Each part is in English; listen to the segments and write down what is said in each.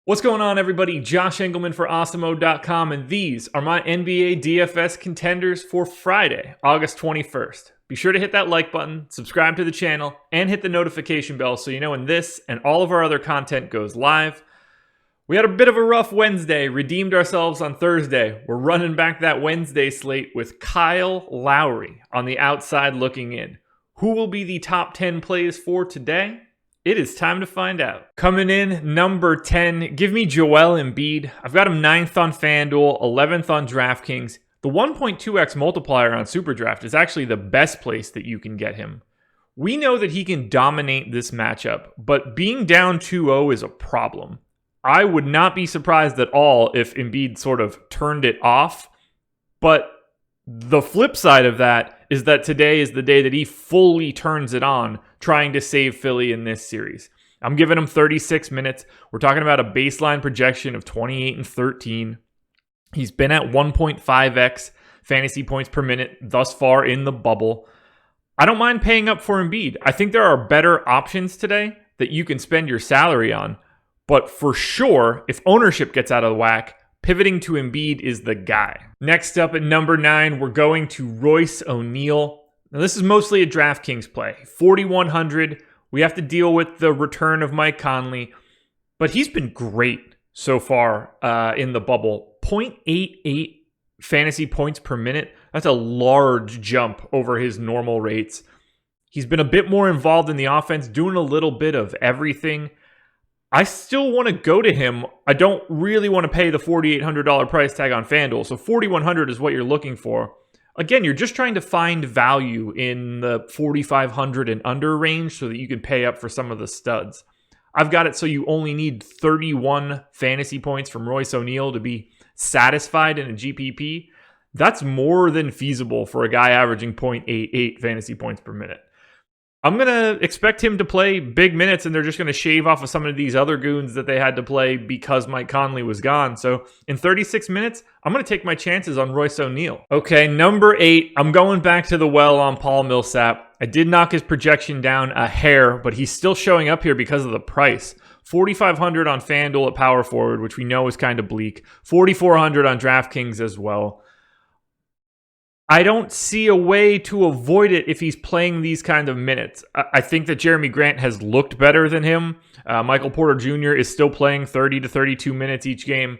What's going on, everybody? Josh Engleman for Awesemo.com, and these are my NBA DFS contenders for Friday, August 21st. Be sure to hit that like button, subscribe to the channel, and hit the notification bell so you know when this and all of our other content goes live. We had a bit of a rough Wednesday, redeemed ourselves on Thursday. We're running back that Wednesday slate with Kyle Lowry on the outside looking in. Who will be the top 10 plays for today? It is time to find out. Coming in, number 10, give me Joel Embiid. I've got him 9th on FanDuel, 11th on DraftKings. The 1.2x multiplier on SuperDraft is actually the best place that you can get him. We know that he can dominate this matchup, but being down 2-0 is a problem. I would not be surprised at all if Embiid sort of turned it off, but the flip side of that is that today is the day that he fully turns it on, trying to save Philly in this series. I'm giving him 36 minutes. We're talking about a baseline projection of 28 and 13. He's been at 1.5x fantasy points per minute thus far in the bubble. I don't mind paying up for Embiid. I think there are better options today that you can spend your salary on. But for sure, if ownership gets out of whack, pivoting to Embiid is the guy. Next up at number 9, we're going to Royce O'Neale. Now, this is mostly a DraftKings play. 4,100. We have to deal with the return of Mike Conley, but he's been great so far in the bubble. 0.88 fantasy points per minute. That's a large jump over his normal rates. He's been a bit more involved in the offense, doing a little bit of everything. I still want to go to him. I don't really want to pay the $4,800 price tag on FanDuel, so $4,100 is what you're looking for. Again, you're just trying to find value in the $4,500 and under range so that you can pay up for some of the studs. I've got it so you only need 31 fantasy points from Royce O'Neale to be satisfied in a GPP. That's more than feasible for a guy averaging 0.88 fantasy points per minute. I'm going to expect him to play big minutes, and they're just going to shave off of some of these other goons that they had to play because Mike Conley was gone. So in 36 minutes, I'm going to take my chances on Royce O'Neale. Okay, number 8, I'm going back to the well on Paul Millsap. I did knock his projection down a hair, but he's still showing up here because of the price. 4,500 on FanDuel at power forward, which we know is kind of bleak. 4,400 on DraftKings as well. I don't see a way to avoid it if he's playing these kind of minutes. I think that Jeremy Grant has looked better than him. Michael Porter Jr. is still playing 30 to 32 minutes each game.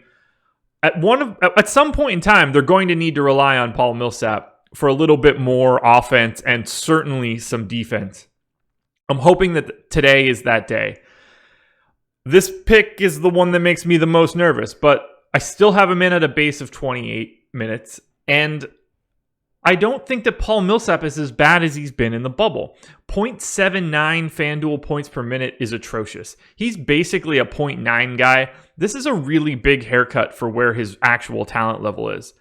At some point in time, they're going to need to rely on Paul Millsap for a little bit more offense and certainly some defense. I'm hoping that today is that day. This pick is the one that makes me the most nervous, but I still have him in at a base of 28 minutes, and I don't think that Paul Millsap is as bad as he's been in the bubble. 0.79 FanDuel points per minute is atrocious. He's basically a 0.9 guy. This is a really big haircut for where his actual talent level is.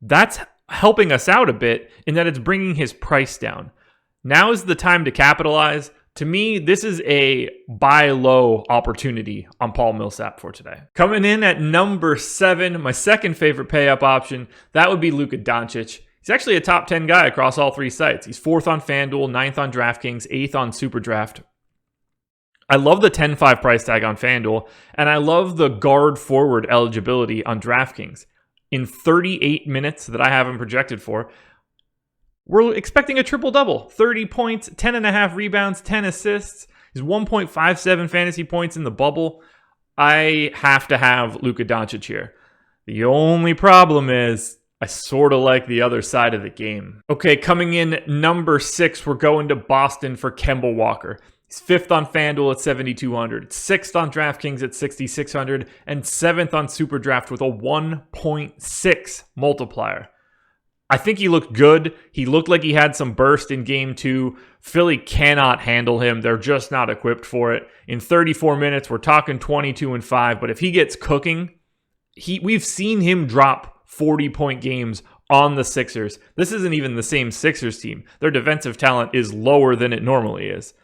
That's helping us out a bit in that it's bringing his price down. Now is the time to capitalize. To me, this is a buy low opportunity on Paul Millsap for today. Coming in at number 7, my second favorite pay up option, that would be Luka Doncic. He's actually a top 10 guy across all 3 sites. He's 4th on FanDuel, 9th on DraftKings, 8th on SuperDraft. I love the 10-5 price tag on FanDuel, and I love the guard forward eligibility on DraftKings. In 38 minutes that I have him projected for, we're expecting a triple-double. 30 points, 10.5 rebounds, 10 assists. He's 1.57 fantasy points in the bubble. I have to have Luka Doncic here. The only problem is I sort of like the other side of the game. Okay, coming in number 6, we're going to Boston for Kemba Walker. He's 5th on FanDuel at 7,200, 6th on DraftKings at 6,600, and 7th on SuperDraft with a 1.6 multiplier. I think he looked good. He looked like he had some burst in game 2. Philly cannot handle him. They're just not equipped for it. In 34 minutes, we're talking 22 and 5, but if he gets cooking, we've seen him drop 40-point games on the Sixers. This isn't even the same Sixers team. Their defensive talent is lower than it normally is.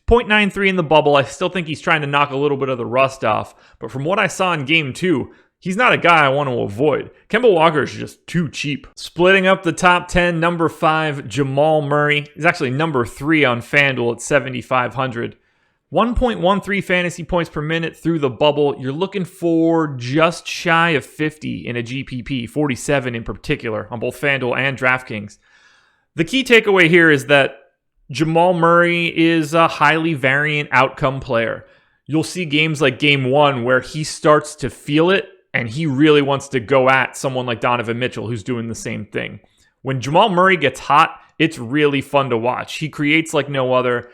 0.93 in the bubble. I still think he's trying to knock a little bit of the rust off, but from what I saw in game 2, he's not a guy I want to avoid. Kemba Walker is just too cheap. Splitting up the top 10, number 5, Jamal Murray. He's actually number 3 on FanDuel at 7,500. 1.13 fantasy points per minute through the bubble. You're looking for just shy of 50 in a GPP, 47 in particular, on both FanDuel and DraftKings. The key takeaway here is that Jamal Murray is a highly variant outcome player. You'll see games like game 1 where he starts to feel it and he really wants to go at someone like Donovan Mitchell who's doing the same thing. When Jamal Murray gets hot, it's really fun to watch. He creates like no other.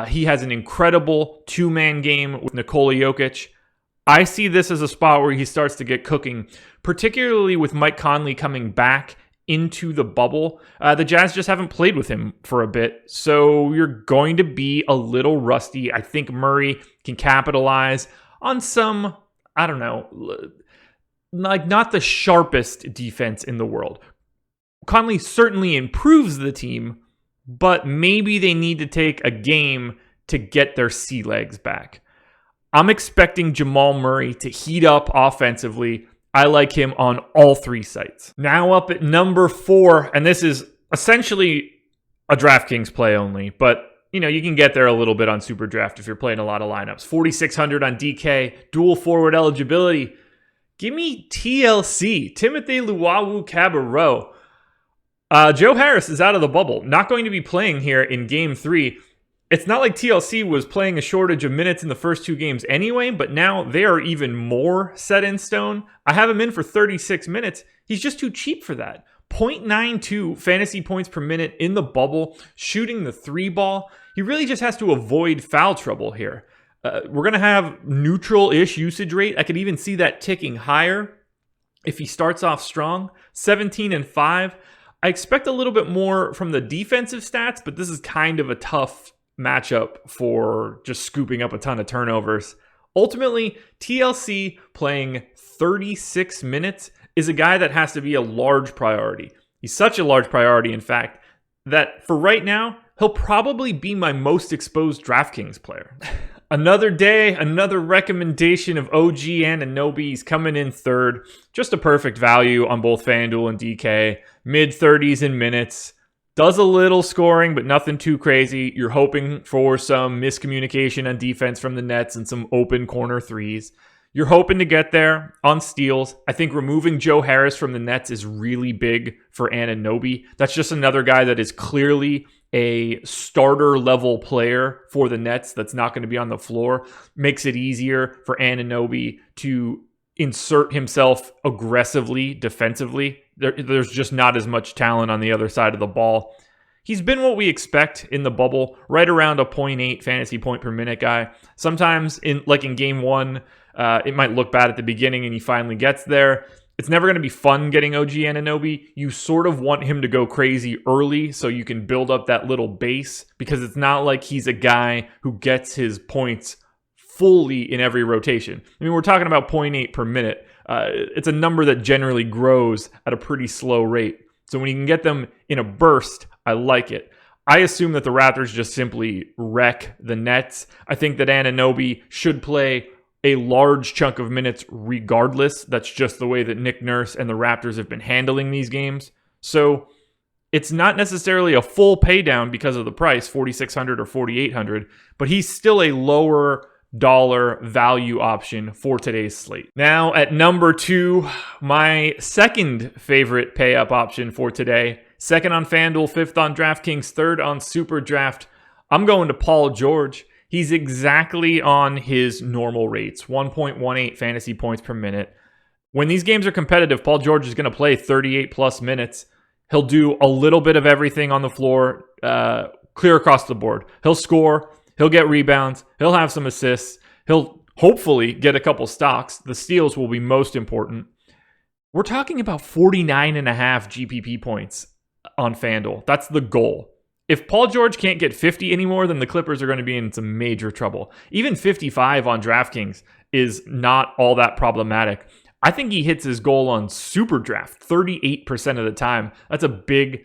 He has an incredible two-man game with Nikola Jokic. I see this as a spot where he starts to get cooking, particularly with Mike Conley coming back into the bubble. The Jazz just haven't played with him for a bit, so you're going to be a little rusty. I think Murray can capitalize on some, I don't know, like not the sharpest defense in the world. Conley certainly improves the team, but maybe they need to take a game to get their sea legs back. I'm expecting Jamal Murray to heat up offensively. I like him on all three sites. Now up at number 4, and this is essentially a DraftKings play only, but you can get there a little bit on SuperDraft if you're playing a lot of lineups. 4,600 on DK, dual forward eligibility. Give me TLC, Timothe Luwawu-Cabarrot. Joe Harris is out of the bubble, not going to be playing here in game 3. It's not like TLC was playing a shortage of minutes in the first 2 games anyway, but now they are even more set in stone. I have him in for 36 minutes. He's just too cheap for that. 0.92 fantasy points per minute in the bubble, shooting the 3 ball. He really just has to avoid foul trouble here. We're going to have neutral-ish usage rate. I could even see that ticking higher if he starts off strong. 17 and 5. I expect a little bit more from the defensive stats, but this is kind of a tough matchup for just scooping up a ton of turnovers. Ultimately, TLC playing 36 minutes is a guy that has to be a large priority. He's such a large priority, in fact, that for right now, he'll probably be my most exposed DraftKings player. Another day, another recommendation of OG Anunoby. He's coming in 3rd. Just a perfect value on both FanDuel and DK. Mid-30s in minutes. Does a little scoring, but nothing too crazy. You're hoping for some miscommunication on defense from the Nets and some open corner threes. You're hoping to get there on steals. I think removing Joe Harris from the Nets is really big for Anunoby. That's just another guy that is clearly a starter level player for the Nets that's not going to be on the floor. Makes it easier for Anunoby to insert himself aggressively defensively. There's just not as much talent on the other side of the ball. He's been what we expect in the bubble, right around a 0.8 fantasy point per minute guy. Sometimes in game 1, it might look bad at the beginning and he finally gets there. It's never going to be fun getting OG Anunoby. You sort of want him to go crazy early so you can build up that little base, because it's not like he's a guy who gets his points fully in every rotation. I mean, we're talking about 0.8 per minute. It's a number that generally grows at a pretty slow rate. So when you can get them in a burst, I like it. I assume that the Raptors just simply wreck the Nets. I think that Anunoby should play a large chunk of minutes regardless. That's just the way that Nick Nurse and the Raptors have been handling these games. So it's not necessarily a full pay down because of the price, $4,600 or $4,800, but he's still a lower dollar value option for today's slate. Now at number 2, my second favorite pay up option for today. 2nd on FanDuel, 5th on DraftKings, 3rd on SuperDraft. I'm going to Paul George. He's exactly on his normal rates, 1.18 fantasy points per minute. When these games are competitive, Paul George is going to play 38 plus minutes. He'll do a little bit of everything on the floor, clear across the board. He'll score, he'll get rebounds, he'll have some assists, he'll hopefully get a couple stocks. The steals will be most important. We're talking about 49.5 GPP points on FanDuel. That's the goal. If Paul George can't get 50 anymore, then the Clippers are going to be in some major trouble. Even 55 on DraftKings is not all that problematic. I think he hits his goal on SuperDraft 38% of the time. That's a big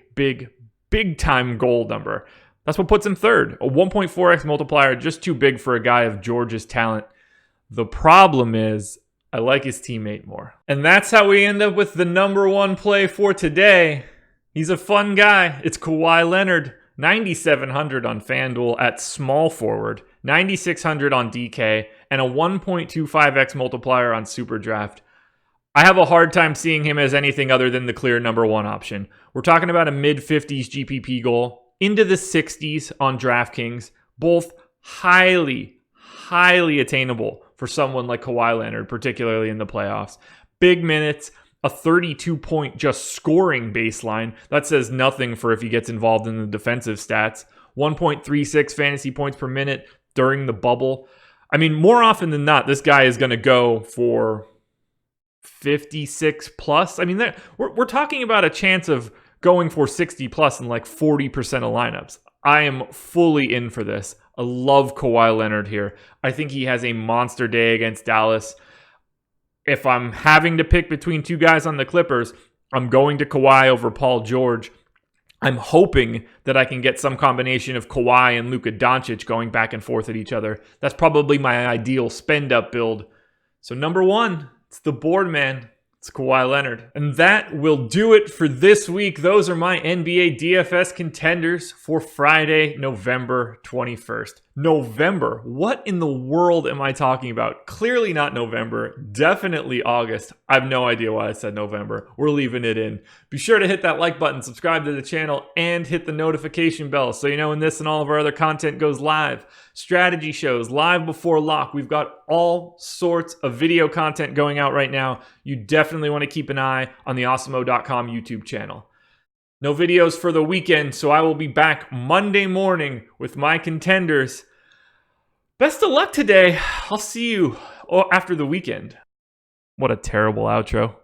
time goal number. That's what puts him 3rd. A 1.4x multiplier, just too big for a guy of George's talent. The problem is, I like his teammate more. And that's how we end up with the number 1 play for today. He's a fun guy. It's Kawhi Leonard. 9,700 on FanDuel at small forward, 9,600 on DK, and a 1.25x multiplier on SuperDraft. I have a hard time seeing him as anything other than the clear number one option. We're talking about a mid-50s GPP goal, into the 60s on DraftKings, both highly attainable for someone like Kawhi Leonard, particularly in the playoffs. Big minutes, a 32-point just scoring baseline. That says nothing for if he gets involved in the defensive stats. 1.36 fantasy points per minute during the bubble. I mean, more often than not, this guy is going to go for 56 plus. I mean, we're talking about a chance of going for 60 plus in like 40% of lineups. I am fully in for this. I love Kawhi Leonard here. I think he has a monster day against Dallas. If I'm having to pick between two guys on the Clippers, I'm going to Kawhi over Paul George. I'm hoping that I can get some combination of Kawhi and Luka Doncic going back and forth at each other. That's probably my ideal spend-up build. So number one, it's the board man. It's Kawhi Leonard. And that will do it for this week. Those are my NBA DFS contenders for Friday, November 21st. November. What in the world am I talking about? Clearly not November. Definitely August. I have no idea why I said November. We're leaving it in. Be sure to hit that like button, subscribe to the channel, and hit the notification bell so you know when this and all of our other content goes live. Strategy shows, live before lock. We've got all sorts of video content going out right now. You definitely want to keep an eye on the Awesemo.com YouTube channel. No videos for the weekend, so I will be back Monday morning with my contenders. Best of luck today. I'll see you after the weekend. What a terrible outro.